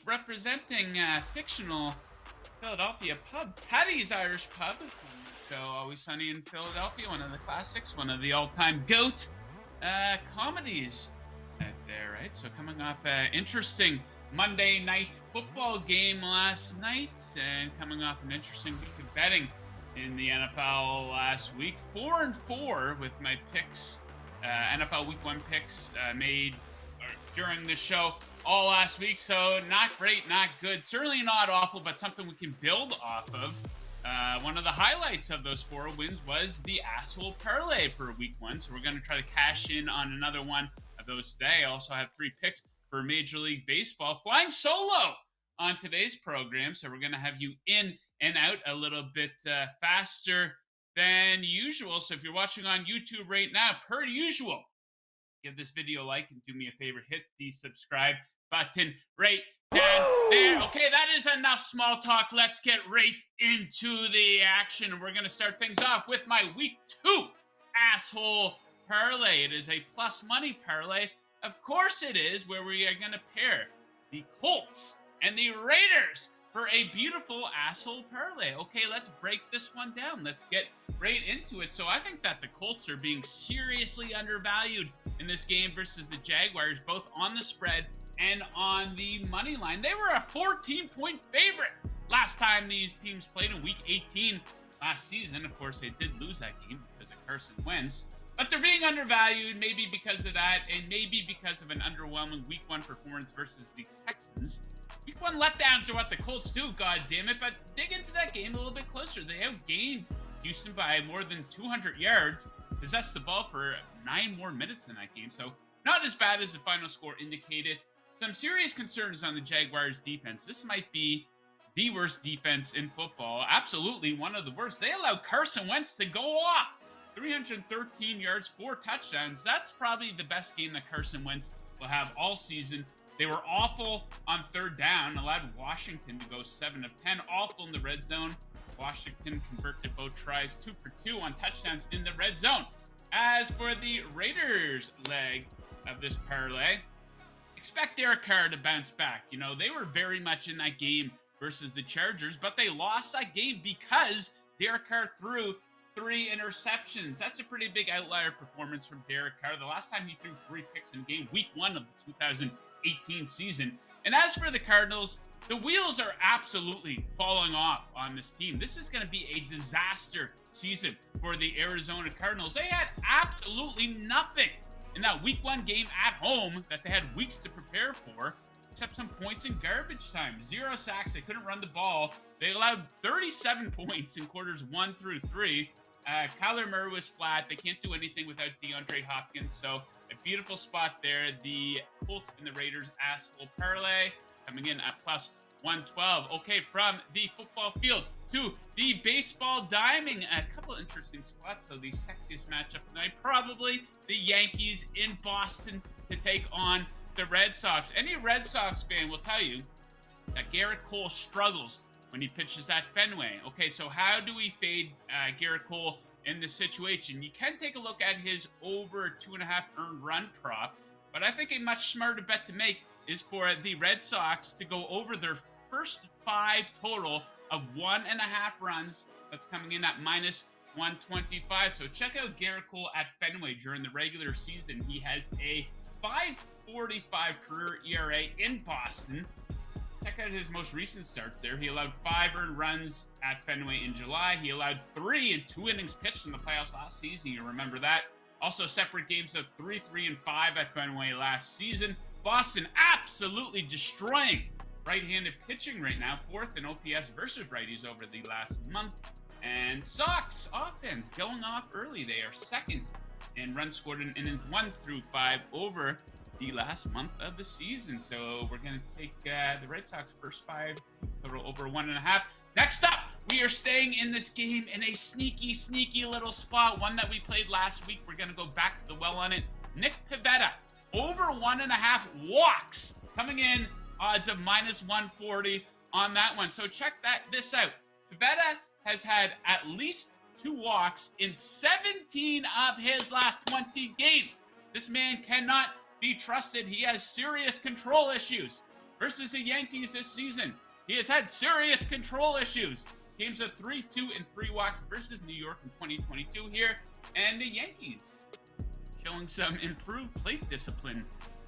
Representing fictional Philadelphia pub, Patty's Irish Pub. So Always Sunny in Philadelphia, one of the classics, one of the all-time GOAT comedies there, right? So coming off an interesting Monday night football game last night, and coming off an interesting week of betting in the NFL last week. 4-4 with my picks, NFL Week 1 picks made during the show all last week. So not great, not good, certainly not awful, but something we can build off of. One of the highlights of those 4 wins was the asshole parlay for week 1. So we're going to try to cash in on another one of those today. I also have 3 picks for Major League Baseball, flying solo on today's program. So we're going to have you in and out a little bit faster than usual. So if you're watching on YouTube right now, per usual, give this video a like and do me a favor, hit the subscribe button right down there. Okay, that is enough small talk. Let's get right into the action. We're going to start things off with my week 2 asshole parlay. It is a plus money parlay. Of course it is, where we are going to pair the Colts and the Raiders for a beautiful asshole parlay. Okay, let's break this one down. Let's get right into it. So I think that the Colts are being seriously undervalued in this game versus the Jaguars, both on the spread and on the money line. They were a 14-point favorite last time these teams played in Week 18 last season. Of course, they did lose that game because of Carson Wentz. But they're being undervalued, maybe because of that, and maybe because of an underwhelming Week 1 performance versus the Texans. Week 1 letdowns are what the Colts do, god damn it. But dig into that game a little bit closer. They outgained Houston by more than 200 yards, possessed the ball for 9 more minutes in that game. So not as bad as the final score indicated. Some serious concerns on the Jaguars defense. This might be the worst defense in football. Absolutely one of the worst. They allowed Carson Wentz to go off. 313 yards, 4 touchdowns. That's probably the best game that Carson Wentz will have all season. They were awful on 3rd down, allowed Washington to go 7 of 10. Awful in the red zone. Washington converted both tries, 2 for 2 on touchdowns in the red zone. As for the Raiders leg of this parlay, expect Derek Carr to bounce back. You know, they were very much in that game versus the Chargers, but they lost that game because Derek Carr threw 3 interceptions. That's a pretty big outlier performance from Derek Carr. The last time he threw 3 picks in game, week 1 of the 2018 season. And as for the Cardinals, the wheels are absolutely falling off on this team. This is going to be a disaster season for the Arizona Cardinals. They had absolutely nothing in that week 1 game at home that they had weeks to prepare for, except some points in garbage time. 0 sacks. They couldn't run the ball. They allowed 37 points in quarters 1 through 3. Kyler Murray was flat. They can't do anything without DeAndre Hopkins. So a beautiful spot there. The Colts and the Raiders asshole parlay coming in at plus 112. Okay, from the football field to the baseball diming. A couple interesting spots. So the sexiest matchup tonight, probably the Yankees in Boston to take on the Red Sox. Any Red Sox fan will tell you that Garrett Cole struggles when he pitches at Fenway. Okay, so how do we fade Garrett Cole in this situation? You can take a look at his over 2.5 earned run prop, but I think a much smarter bet to make is for the Red Sox to go over their first 5 total of 1.5 runs. That's coming in at minus 125. So check out Garrett Cole at Fenway during the regular season. He has a 5.45 career ERA in Boston. Check out his most recent starts there. He allowed 5 earned runs at Fenway in July. He allowed 3 in 2 innings pitched in the playoffs last season. You remember that. Also separate games of 3, 3, and 5 at Fenway last season. Boston absolutely destroying right-handed pitching right now. 4th in OPS versus righties over the last month. And Sox offense going off early. They are 2nd in runs scored in innings 1 through 5 over the last month of the season. So we're going to take the Red Sox first 5 total over 1.5. Next up, we are staying in this game in a sneaky little spot, one that we played last week. We're going to go back to the well on it. Nick Pivetta, over 1.5 walks, coming in odds of -140 on that one. So check this out. Pivetta has had at least 2 walks in 17 of his last 20 games. This man cannot be trusted. He has serious control issues. Versus the Yankees this season, he has had serious control issues. Games of 3-2 and 3 walks versus New York in 2022 here. And the Yankees showing some improved plate discipline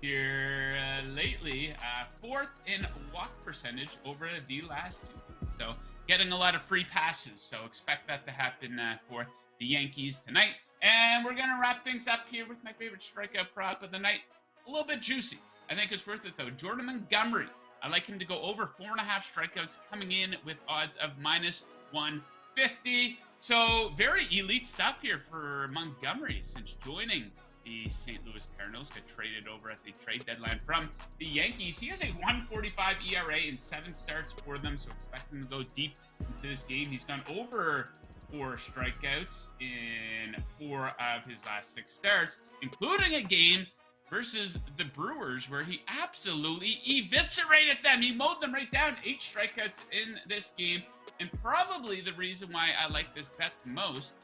here lately. 4th in walk percentage over the last 2 weeks. So getting a lot of free passes. So expect that to happen for the Yankees tonight. And we're going to wrap things up here with my favorite strikeout prop of the night. A little bit juicy. I think it's worth it, though. Jordan Montgomery. I like him to go over 4.5 strikeouts, coming in with odds of -150. So very elite stuff here for Montgomery since joining the St. Louis Cardinals. Got traded over at the trade deadline from the Yankees. He has a 1.45 ERA in 7 starts for them, so expect him to go deep into this game. He's gone over 4 strikeouts in 4 of his last 6 starts, including a game versus the Brewers where he absolutely eviscerated them. He mowed them right down. 8 strikeouts in this game. And probably the reason why I like this bet the most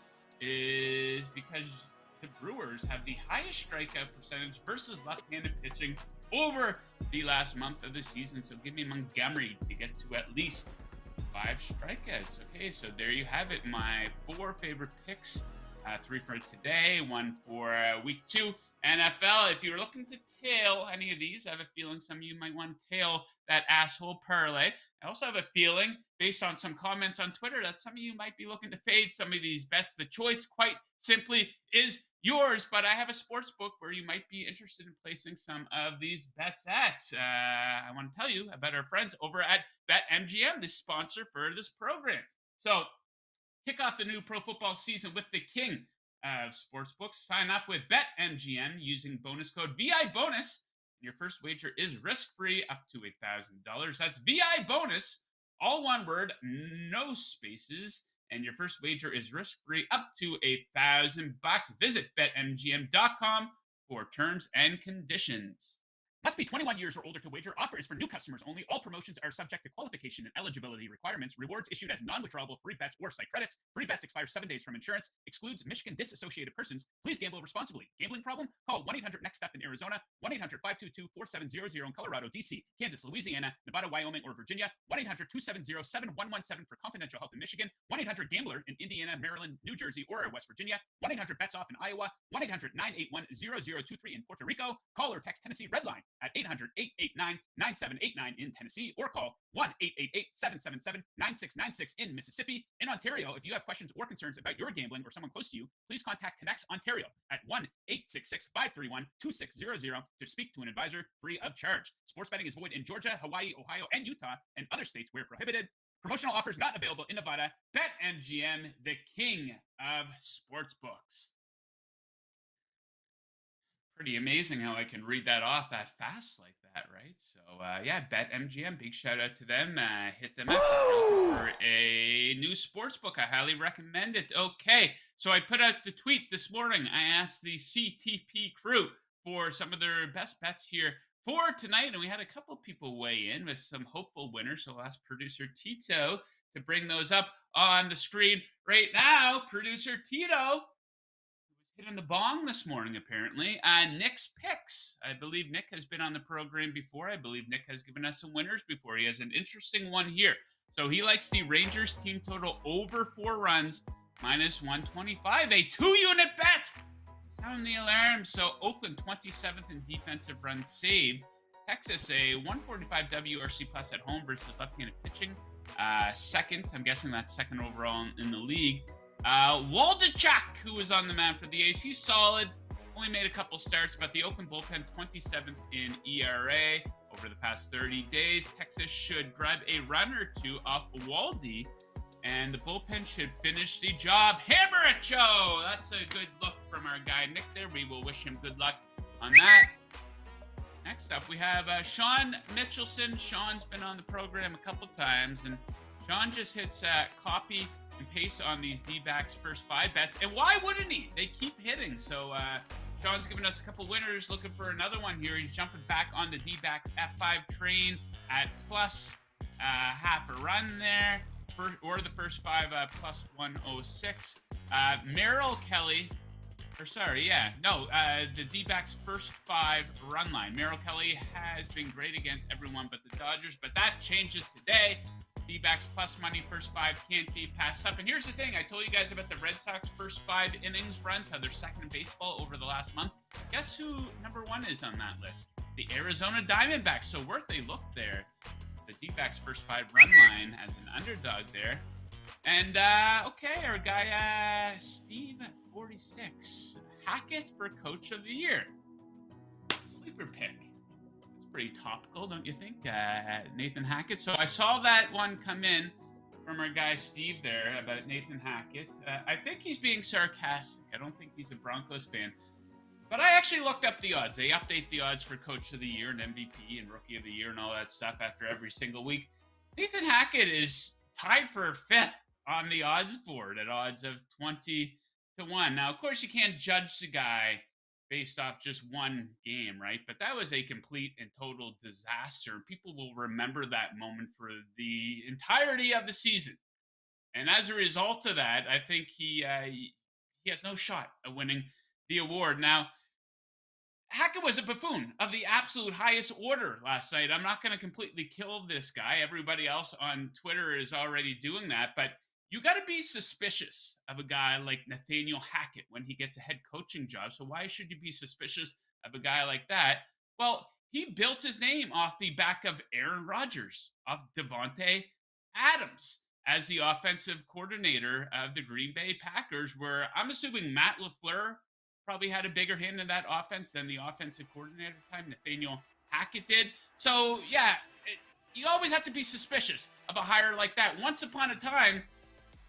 is because the Brewers have the highest strikeout percentage versus left-handed pitching over the last month of the season. So give me Montgomery to get to at least 5 strikeouts. Okay, so there you have it. My 4 favorite picks. 3 for today, 1 for week 2. NFL, if you're looking to tail any of these, I have a feeling some of you might want to tail that asshole parlay. I also have a feeling, based on some comments on Twitter, that some of you might be looking to fade some of these bets. The choice, quite simply, is yours, but I have a sports book where you might be interested in placing some of these bets at. I want to tell you about our friends over at BetMGM, the sponsor for this program. So, kick off the new pro football season with the king of sportsbooks. Sign up with BetMGM using bonus code VIBONUS. Your first wager is risk-free up to $1,000. That's VI bonus, all one word, no spaces. And your first wager is risk-free up to $1,000. Visit BetMGM.com for terms and conditions. Must be 21 years or older to wager. Offer is for new customers only. All promotions are subject to qualification and eligibility requirements. Rewards issued as non-withdrawable free bets or site credits. Free bets expire 7 days from insurance. Excludes Michigan disassociated persons. Please gamble responsibly. Gambling problem? Call 1-800-NEXT-STEP in Arizona, 1-800-522-4700 in Colorado, D.C., Kansas, Louisiana, Nevada, Wyoming, or Virginia, 1-800-270-7117 for confidential help in Michigan, 1-800-GAMBLER in Indiana, Maryland, New Jersey, or West Virginia, 1-800-BETS-OFF in Iowa, 1-800-981-0023 in Puerto Rico. Call or text Tennessee Redline at 800-889-9789 in Tennessee, or call 1-888-777-9696 in Mississippi. In Ontario, if you have questions or concerns about your gambling or someone close to you, please contact Connects Ontario at 1-866-531-2600 to speak to an advisor free of charge. Sports betting is void in Georgia, Hawaii, Ohio, and Utah, and other states where prohibited. Promotional offers not available in Nevada. BetMGM, the king of sportsbooks. Pretty amazing how I can read that off that fast like that, right? So, yeah, BetMGM, big shout out to them. Hit them up for a new sports book. I highly recommend it. Okay, so I put out the tweet this morning. I asked the CTP crew for some of their best bets here for tonight, and we had a couple people weigh in with some hopeful winners. So I'll ask producer Tito to bring those up on the screen right now. Producer Tito, hitting the bong this morning, apparently. Nick's picks. I believe Nick has been on the program before. I believe Nick has given us some winners before. He has an interesting one here. So he likes the Rangers team total over 4 runs, -125. A 2-unit bet. Sound the alarm. So Oakland 27th in defensive runs saved. Texas a 145 WRC plus at home versus left-handed pitching. Second. I'm guessing that's second overall in the league. Waldichuk, who was on the mound for the A's, he's solid. Only made a couple starts, but the Oakland bullpen 27th in ERA over the past 30 days. Texas should grab a run or 2 off Waldy, and the bullpen should finish the job. Hammer it, Joe! That's a good look from our guy Nick there. We will wish him good luck on that. Next up, we have Sean Mitchelson. Sean's been on the program a couple times, and Sean just hits copy and paste on these D-backs first 5 bets. And why wouldn't he? They keep hitting. So Sean's giving us a couple winners, looking for another one here. He's jumping back on the D-back F5 train at plus half a run there, or the first 5 plus 106. Merrill Kelly. The D-backs first 5 run line. Merrill Kelly has been great against everyone but the Dodgers, but that changes today. D-backs plus money first 5 can't be passed up. And here's the thing, I told you guys about the Red Sox first 5 innings runs, how they're second in baseball over the last month. Guess who number 1 is on that list? The Arizona Diamondbacks. So worth a look there. The D-backs first 5 run line as an underdog there. And, okay, our guy, Steve 46. Hackett for Coach of the Year. Sleeper pick. That's pretty topical, don't you think, Nathan Hackett? So I saw that one come in from our guy Steve there about Nathan Hackett. I think he's being sarcastic. I don't think he's a Broncos fan. But I actually looked up the odds. They update the odds for Coach of the Year and MVP and Rookie of the Year and all that stuff after every single week. Nathan Hackett is tied for 5th on the odds board at odds of 20 to 1. Now, of course, you can't judge the guy based off just one game, right? But that was a complete and total disaster. People will remember that moment for the entirety of the season. And as a result of that, I think he has no shot at winning the award. Now, Hackett was a buffoon of the absolute highest order last night. I'm not going to completely kill this guy. Everybody else on Twitter is already doing that, but you got to be suspicious of a guy like Nathaniel Hackett when he gets a head coaching job. So why should you be suspicious of a guy like that? Well, he built his name off the back of Aaron Rodgers, of Devontae Adams as the offensive coordinator of the Green Bay Packers, where I'm assuming Matt LaFleur probably had a bigger hand in that offense than the offensive coordinator time Nathaniel Hackett did. So, yeah, you always have to be suspicious of a hire like that. Once upon a time,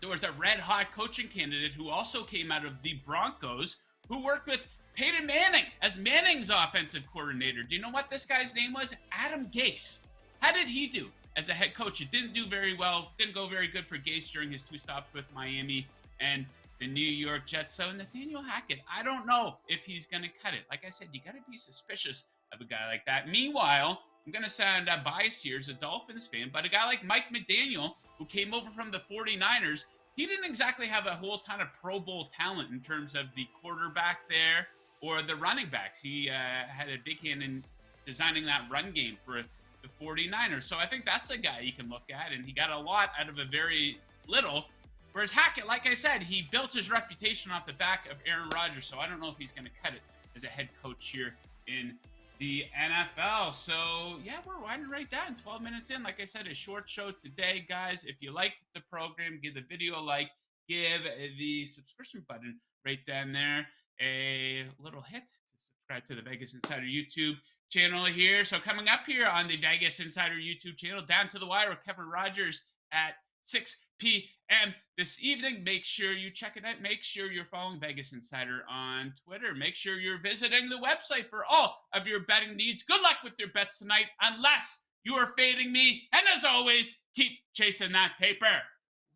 there was a red-hot coaching candidate who also came out of the Broncos who worked with Peyton Manning as Manning's offensive coordinator. Do you know what this guy's name was? Adam Gase. How did he do as a head coach? It didn't do very well. Didn't go very good for Gase during his 2 stops with Miami and the New York Jets. So Nathaniel Hackett, I don't know if he's going to cut it. Like I said, you got to be suspicious of a guy like that. Meanwhile, I'm going to sound biased here as a Dolphins fan, but a guy like Mike McDaniel, who came over from the 49ers, he didn't exactly have a whole ton of Pro Bowl talent in terms of the quarterback there or the running backs. He had a big hand in designing that run game for the 49ers. So I think that's a guy you can look at, and he got a lot out of a very little. Whereas Hackett, like I said, he built his reputation off the back of Aaron Rodgers, so I don't know if he's going to cut it as a head coach here in the NFL. So, yeah, we're winding right down. 12 minutes in. Like I said, a short show today, guys. If you liked the program, give the video a like. Give the subscription button right down there a little hit to subscribe to the Vegas Insider YouTube channel here. So coming up here on the Vegas Insider YouTube channel, Down to the Wire with Kevin Rogers at 6 p.m. this evening. Make sure you check it out. Make sure you're following Vegas Insider on Twitter. Make sure you're visiting the website for all of your betting needs. Good luck with your bets tonight, unless you are fading me. And as always, keep chasing that paper.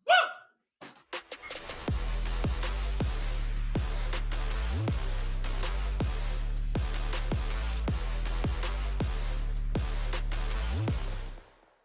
Woo!